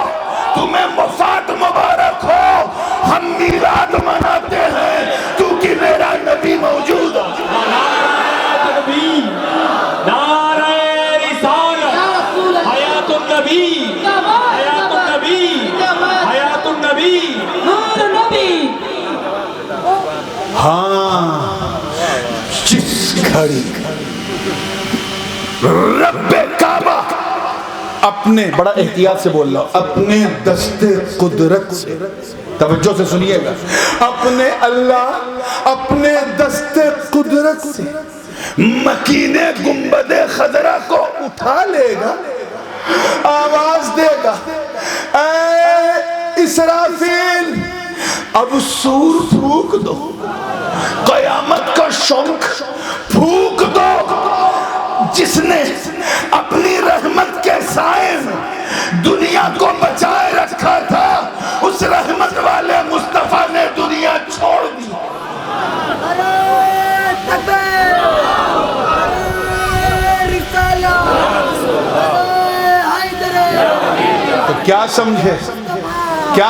تمہیں وفات مبارک ہو، ہم میلاد مناتے ہیں کیونکہ میرا نبی موجود ہے۔ نعرہ تکبیر، نعرہ رسالت، حیات النبی، حیات النبی، حیات النبی، نور نبی۔ ہاں جس گھڑی رب کعبہ اپنے، بڑا احتیاط سے بول رہا ہوں، اپنے دست قدرت سے، توجہ سے سنیے گا، اپنے اللہ اپنے دست قدرت سے مکین گنبد خضرا کو اٹھا لے گا، آواز دے گا اے اسرافیل اب سور پھونک دو، قیامت کا شنکھ پھونک دو۔ جس نے اپنی رحمت کے سائے میں دنیا کو بچائے رکھا تھا، اس رحمت والے مصطفیٰ نے دنیا چھوڑ دی۔ کیا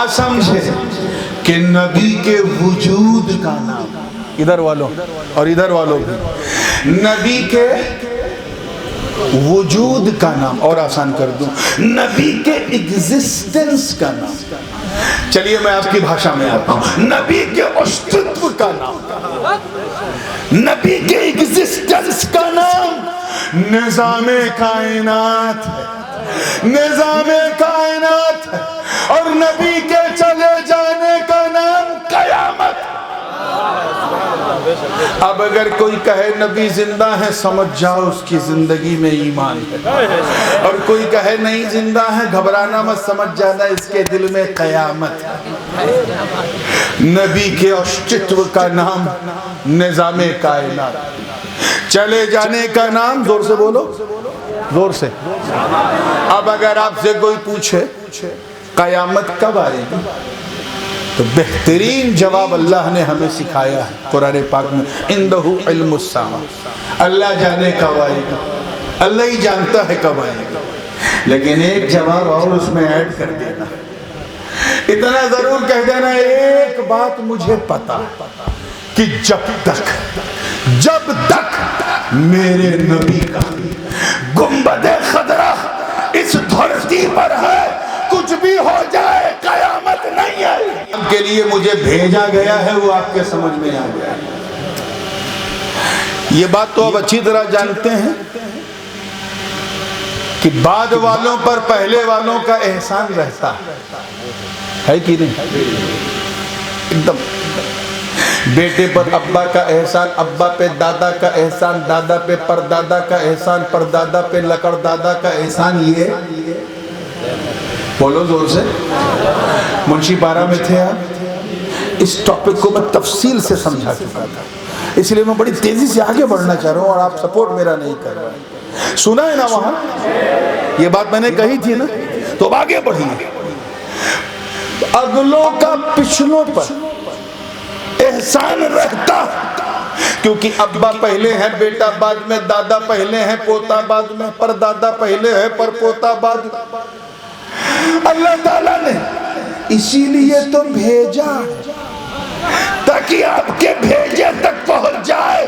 سمجھے کہ نبی کے وجود کا نام، ادھر والوں اور ادھر والوں بھی، نبی کے وجود کا نام، اور آسان کر دوں، نبی کے ایگزسٹنس کا نام۔ چلیے میں آپ کی بھاشا میں آتا ہوں، نبی کے استتو کا نام، نبی کے ایگزسٹنس کا نام نظام کائنات ہے، نظام کائنات ہے، اور نبی کے چلے جانے کا نام قیامت۔ اب اگر کوئی کہے نبی زندہ ہے، سمجھ جاؤ اس کی زندگی میں ایمان ہے، اور کوئی کہے نہیں زندہ ہے، گھبرانا مت، سمجھ جانا اس کے دل میں قیامت ہے۔ نبی کے استتو کا نام نظام کائنات، چلے جانے کا نام، زور سے بولو، زور سے۔ اب اگر آپ سے کوئی پوچھے قیامت کب آئے گی، تو بہترین جواب اللہ نے ہمیں سکھایا ہے قرآن پاک میں، عندہ علم الساعہ، اللہ جانے کب آئے گا، اللہ ہی جانتا ہے کب آئے گا۔ لیکن ایک جواب اور اس میں ایڈ کر دینا، اتنا ضرور کہہ دینا، ایک بات مجھے پتا کہ جب تک میرے نبی کا گنبد خضرا اس دھرتی پر ہے، کچھ بھی ہو جائے قیامت نہیں ہے۔ اب کے لیے مجھے بھیجا گیا ہے، وہ آپ کے سمجھ میں آ گیا ہے۔ یہ بات تو اب اچھی طرح جانتے ہیں کہ بعد والوں پر پہلے والوں کا احسان رہتا ہے کہ نہیں؟ ایک دم بیٹے پر ابا کا احسان، ابا پہ دادا کا احسان، دادا پہ پردادا کا احسان، پردادا پہ لکڑ دادا کا احسان۔ یہ بولو زور سے، منشی پارہ میں تھے آپ، اس ٹاپک کو میں تفصیل سے سمجھا چکا تھا، اس لیے میں بڑی تیزی سے آگے بڑھنا چاہ رہا ہوں، اور آپ سپورٹ میرا نہیں کر رہے ہیں۔ سنا ہے نا وہاں یہ بات میں نے کہی تھی نا، تو آگے بڑھیے۔ اگلوں کا پچھلوں پر احسان رہتا، کیونکہ ابا پہلے ہیں، بیٹا بعد میں، دادا پہلے ہیں، پوتا بعد میں، پردادا پہلے ہے، پر پوتا بعد میں۔ اللہ تعالیٰ نے اسی لیے تو بھیجا تاکہ آپ کے بھیجے تک پہنچ جائے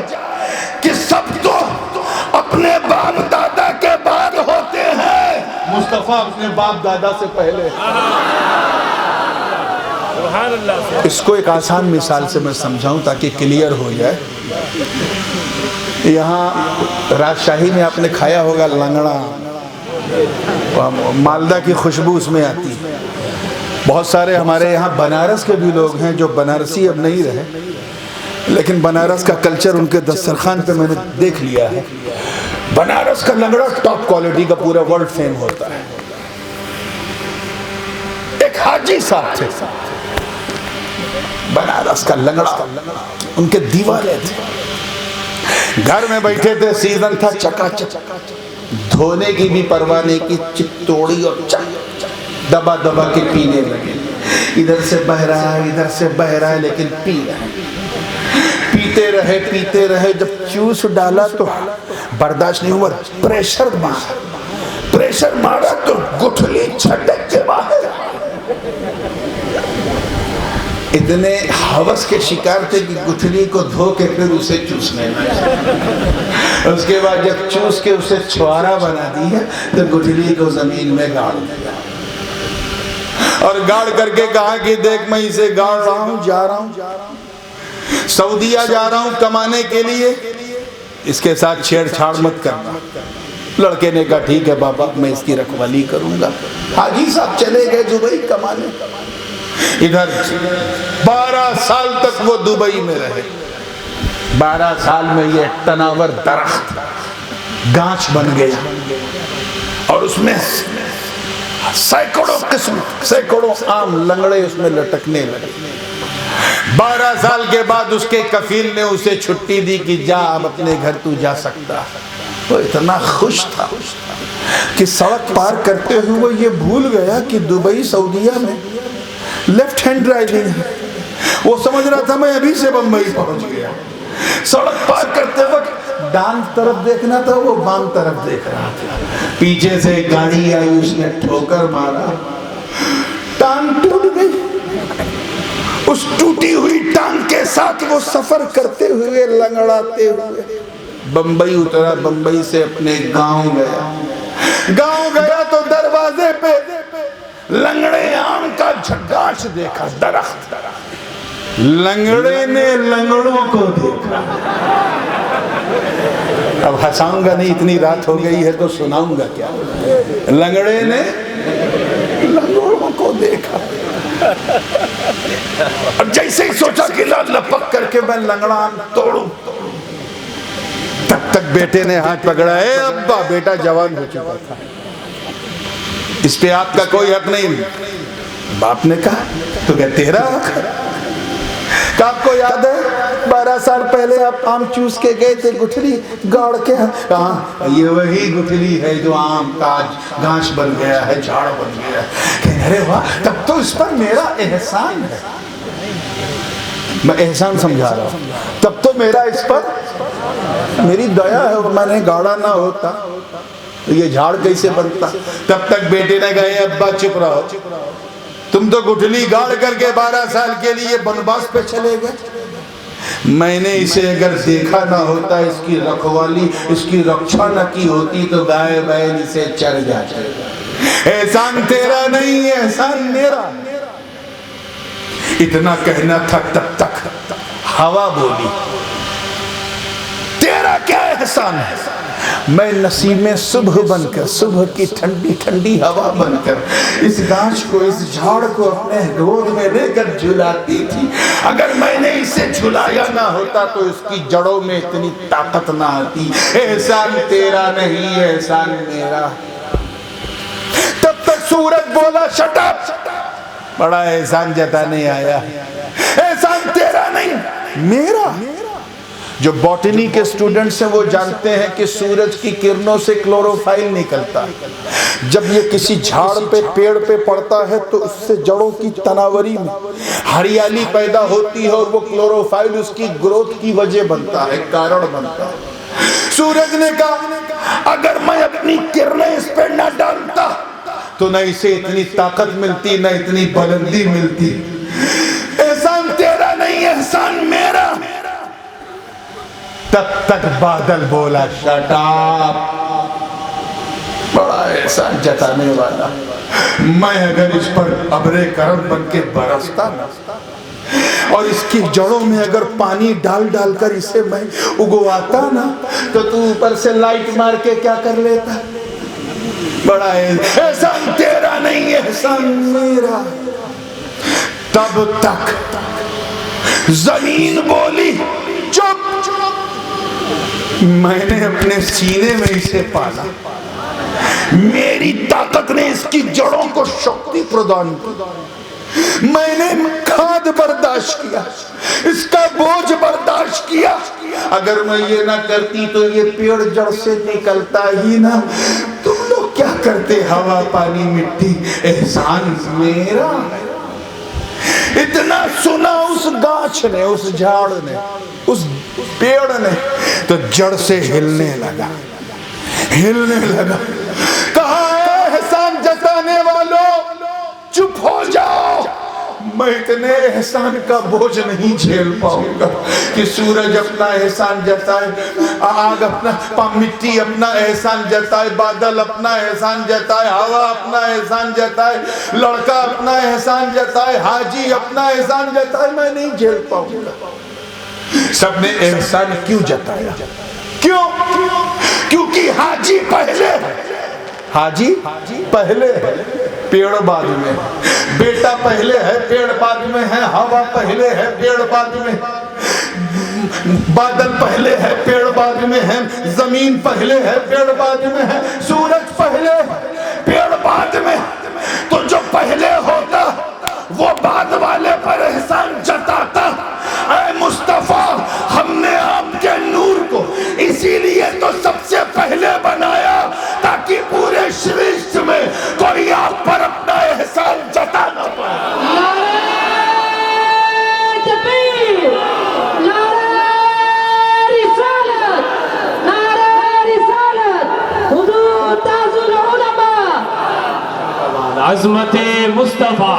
کہ سب تو اپنے باپ دادا کے بعد ہوتے ہیں، مصطفیٰ اپنے باپ دادا سے پہلے۔ اس کو ایک آسان مثال سے میں سمجھاؤں تاکہ کلیئر ہو جائے۔ یہاں راجشاہی میں آپ نے کھایا ہوگا لنگڑا، مالدہ کی خوشبو اس میں آتی ہے۔ بہت سارے ہمارے یہاں بنارس کے بھی لوگ ہیں جو بنارسی اب نہیں رہے، لیکن بنارس کا کلچر ان کے دسترخوان پہ میں نے دیکھ لیا ہے۔ بنارس کا لنگڑا ٹاپ کوالٹی کا پورا ورلڈ فیم ہوتا ہے۔ ایک حاجی صاحب تھے، بنارس کا لنگڑا، ان کے دیوالے تھے، گھر میں بیٹھے تھے، سیزن تھا، چکا چک، دھونے کی بھی پرواہ نہیں کی، چتوڑی اور دبا دبا کے پینے لگے، ادھر سے بہ رہا ہے ادھر سے بہ رہا ہے، لیکن پی رہے، پیتے رہے، جب چوس ڈالا تو برداشت نہیں ہوا، پریشر مارا تو گٹھلی چھٹک کے باہر۔ اتنے ہوس کے شکار تھے کہ گٹھلی کو دھو کے پھر اسے چوسنے لگے۔ اس کے بعد جب چوس کے اسے چھوارا بنا دیا تو گٹھلی کو زمین میں گاڑ دیا، اور گاڑ کر کے کہا کہ دیکھ میں اسے گاڑ رہا ہوں، جا رہا ہوں سعودیہ جا رہا ہوں کمانے کے لیے، اس کے ساتھ چھیڑ چھاڑ مت کرنا۔ لڑکے نے کہا ٹھیک ہے بابا، میں اس کی رکھوالی کروں گا۔ حاجی صاحب چلے گئے دبئی کمانے، ادھر 12 سال تک وہ دبئی میں رہے۔ 12 سال میں یہ تناور درخت گانچ بن گیا، اور اس میں سینکڑوں عام لنگڑے اس میں لٹکنے لگے۔ 12 سال کے بعد اس کے کفیل نے اسے چھٹی دی کہ جا، اب اپنے گھر تو جا سکتا۔ وہ اتنا خوش تھا کہ سڑک پار کرتے ہوئے یہ بھول گیا کہ دبئی سعودیہ میں لیفٹ ہینڈ ڈرائیونگ ہے۔ وہ سمجھ رہا تھا میں ابھی سے بمبئی پہنچ گیا۔ سڑک پار کرتے وقت دان طرف دیکھنا تھا، وہ بام طرف دیکھ رہا تھا۔ پیچھے سے گاڑی آئی، اس نے ٹھوکر مارا، ٹانگ ٹوٹ گئی، اس ٹوٹی ہوئی ٹانگ کے ساتھ وہ سفر کرتے ہوئے لنگڑاتے ہوئے بمبئی اترا، بمبئی سے اپنے گاؤں گیا تو دروازے پہ لنگڑے آم کا جھگاچ دیکھا، درخت، لنگڑے نے لنگڑوں کو دیکھا۔ اب ہنساؤں گا نہیں، اتنی رات ہو گئی ہے تو سناؤں گا کیا۔ لنگڑے نے لنگڑوں کو دیکھا، اور جیسے ہی سوچا کہ لپک کر کے میں لنگڑا آم توڑوں، تب تک بیٹے نے ہاتھ پکڑا، اے ابا، بیٹا جوان ہو چکا تھا، اس پہ آپ کا کوئی حق نہیں۔ باپ نے کہا تو کہ تیرا حق ہے۔ کہ آپ کو یاد ہے 12 سال پہلے آپ آم چوس کے گئے تھے، گٹھلی گاڑ کے، کہاں یہ وہی گٹھلی ہے جو آم کا گھاس بن گیا ہے، جھاڑ بن گیا ہے۔ کہ ارے واہ، تب تو اس پر میرا احسان ہے۔ میں احسان سمجھا رہا ہوں، تب تو میرا اس پر میری دیا ہے، اور میں نے گاڑا نہ ہوتا تو یہ جھاڑ کیسے بنتا۔ تب تک بیٹے نے کہا، ابا چپ رہو، تم تو گٹھلی گاڑ کر کے 12 سال کے لیے بنواس پہ چلے گئے، میں نے اسے اگر دیکھا نہ ہوتا، اس کی رکھوالی، اس کی رکشا نہ کی ہوتی تو گائے بیل اسے چر جاتے۔ احسان تیرا نہیں ہے، احسان میرا۔ اتنا کہنا تھا، تب تک ہوا بولی، تیرا کیا احسان ہے؟ میں نسیم صبح بن کر، صبح کی ٹھنڈی ٹھنڈی ہوا بن کر اس گاچھ کو، اس جھاڑ کو اپنے گود میں لے کر جھلاتی تھی۔ اگر میں نے اسے جھلایا نہ ہوتا تو اس کی جڑوں میں اتنی طاقت نہ آتی۔ احسان تیرا نہیں، احسان میرا۔ تب تک سورج بولا، شٹ اپ، بڑا احسان جتانے آیا، احسان تیرا نہیں میرا۔ جو باٹنی کے سٹوڈنٹس ہیں وہ جانتے ہیں کہ سورج کی کرنوں سے کلوروفائل نکلتا ہے۔ جب یہ کسی جھاڑ پہ، پیڑ پہ پڑتا ہے تو اس سے جڑوں کی تناوری میں ہریالی پیدا ہوتی ہے، اور وہ کلوروفائل اس کی گروتھ کی وجہ بنتا ہے، کارن بنتا ہے۔ سورج نے کہا، اگر میں اپنی کرنیں اس پہ نہ ڈالتا تو نہ اسے اتنی طاقت ملتی، نہ اتنی بلندی ملتی۔ احسان تیرا نہیں، احسان میرا۔ تب تک بادل بولا، شٹ اپ، بڑا احسان جتانے والا۔ میں اگر اس پر ابر کرم بن کے برستا نا، اور اس کی جڑوں میں اگر پانی ڈال ڈال کر اسے میں اگواتا نا، تو تو اوپر سے لائٹ مار کے کیا کر لیتا۔ بڑا احسان تیرا نہیں، احسان میرا۔ تب تک زمین بولی، چپ، میں نے اپنے سینے میں اسے پالا، میری طاقت نے اس کی جڑوں کو شکتی پردان کی، میں نے کھاد برداشت کیا، اس کا بوجھ برداشت کیا۔ اگر میں یہ نہ کرتی تو یہ پیڑ جڑ سے نکلتا ہی نہ۔ تم لوگ کیا کرتے، ہوا، پانی، مٹی، احسان میرا۔ اتنا سنا اس گاچھ نے، اس جھاڑ نے، اس پیڑ نے، تو جڑ سے ہلنے لگا، ہلنے لگا۔ کہا، اے احسان جتانے والوں، چپ ہو جاؤ، میں اتنے احسان کا بوجھ نہیں جھیل پاؤں گا کہ سورج اپنا احسان جتائے، آگ اپنا، مٹی اپنا احسان جتائے، بادل اپنا احسان جتائے، ہوا اپنا احسان جتائے، لڑکا اپنا احسان جتائے، حاجی اپنا احسان جتائے، میں نہیں جھیل پاؤں گا۔ سب نے احسان کیوں جتایا؟ کیوں؟ کیونکہ حاجی پہلے ہے، حاجی پہلے ہے، پیڑ بعد میں، بیٹا پہلے ہے، پیڑ بعد میں ہے، ہوا پہلے ہے، پیڑ بعد میں، بادل پہلے ہے، پیڑ بعد میں ہے، زمین پہلے ہے، پیڑ بعد میں ہے، سورج پہلے ہے، پیڑ بعد میں۔ تو جو پہلے ہوتا وہ بعد والے پر احسان جتاتا۔ اے مصطفیٰ، ہم نے آپ کے نور کو اسی لیے تو سب سے پہلے بنایا تاکہ پورے سرشت میں کوئی آپ پر اپنا احسان جتا نہ پائے۔ نعرہ تکبیر، نعرہ رسالت، نعرہ رسالت، حضور تاج العلماء، عظمت مصطفیٰ۔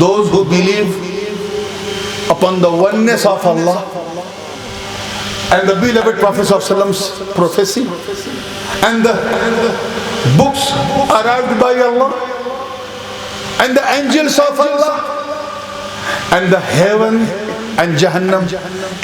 Those who believe upon the oneness of Allah and the beloved Prophet of Sallam's prophecy and the books arrived by Allah and the angels of Allah and the heaven and Jahannam,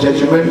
judgment,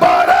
12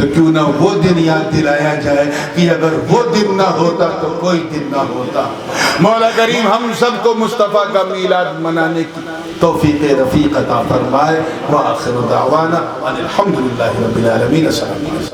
تو کیوں نہ وہ دن یاد دلایا جائے کہ اگر وہ دن نہ ہوتا تو کوئی دن نہ ہوتا۔ مولا کریم ہم سب کو مصطفیٰ کا میلاد منانے کی توفیق رفیق عطا فرمائے۔ وآخر دعوانا ان الحمدللہ رب العالمین۔ السلام علیکم۔